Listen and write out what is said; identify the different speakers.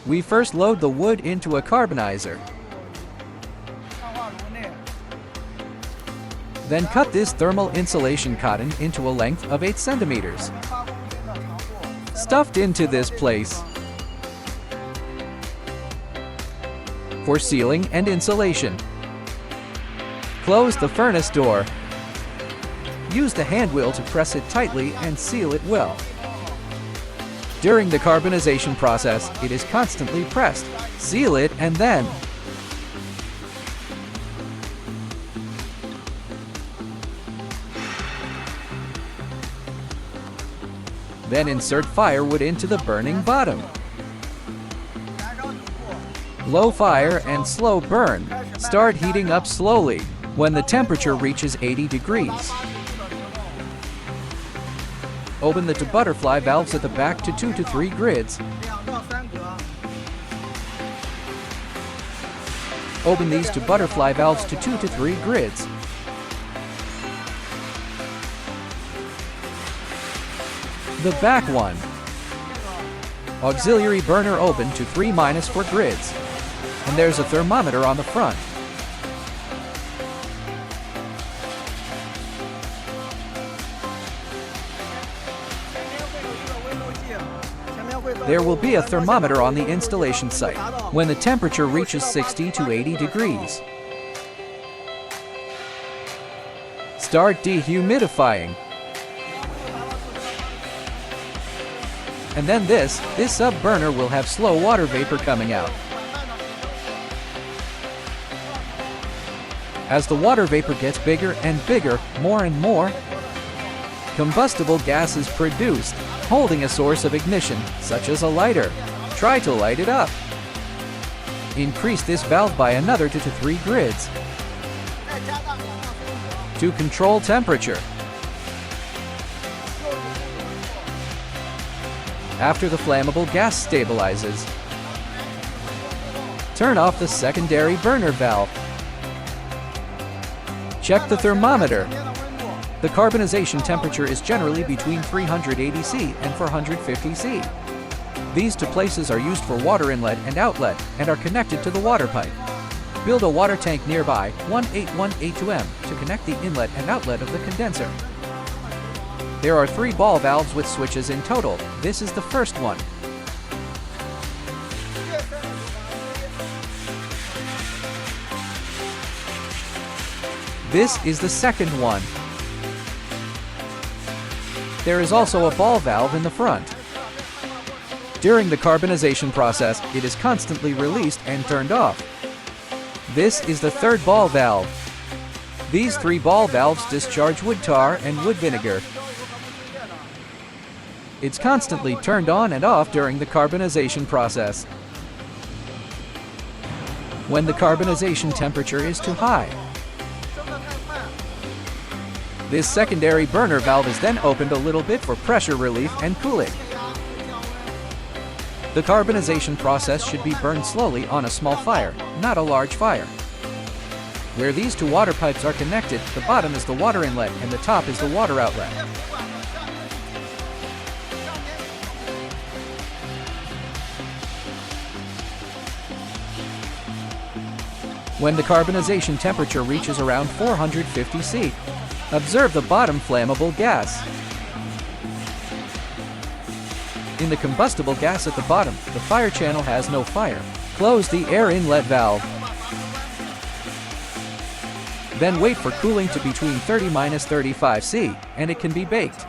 Speaker 1: We first load the wood into a carbonizer. Then cut this thermal insulation cotton into a length of 8 centimeters. Stuffed into this place for sealing and insulation. Close the furnace door. Use the hand wheel to press it tightly and seal it well. During the carbonization process, it is constantly pressed. Seal it and then insert firewood into the burning bottom. Low fire and slow burn. Start heating up slowly when the temperature reaches 80 degrees. Open the butterfly valves at the back to 2 to 3 grids. Open these butterfly valves to 2 to 3 grids. The back one. Auxiliary burner open to 3-4 grids. And there's a thermometer on the front. There will be a thermometer on the installation site when the temperature reaches 60 to 80 degrees. Start dehumidifying. And then this sub burner will have slow water vapor coming out. As the water vapor gets bigger and bigger, more and more, combustible gas is produced, holding a source of ignition, such as a lighter. Try to light it up. Increase this valve by another 2 to 3 grids to control temperature. After the flammable gas stabilizes, turn off the secondary burner valve. Check the thermometer. The carbonization temperature is generally between 380 C and 450 C. These 2 places are used for water inlet and outlet and are connected to the water pipe. Build a water tank nearby 18182 M to connect the inlet and outlet of the condenser. There are 3 ball valves with switches in total. This is the first one. This is the second one. There is also a ball valve in the front. During the carbonization process, it is constantly released and turned off. This is the third ball valve. These 3 ball valves discharge wood tar and wood vinegar. It's constantly turned on and off during the carbonization process. When the carbonization temperature is too high, this secondary burner valve is then opened a little bit for pressure relief and cooling. The carbonization process should be burned slowly on a small fire, not a large fire. Where these 2 water pipes are connected, the bottom is the water inlet and the top is the water outlet. When the carbonization temperature reaches around 450 C, observe the bottom flammable gas. In the combustible gas at the bottom, the fire channel has no fire. Close the air inlet valve. Then wait for cooling to between 30-35 C, and it can be baked.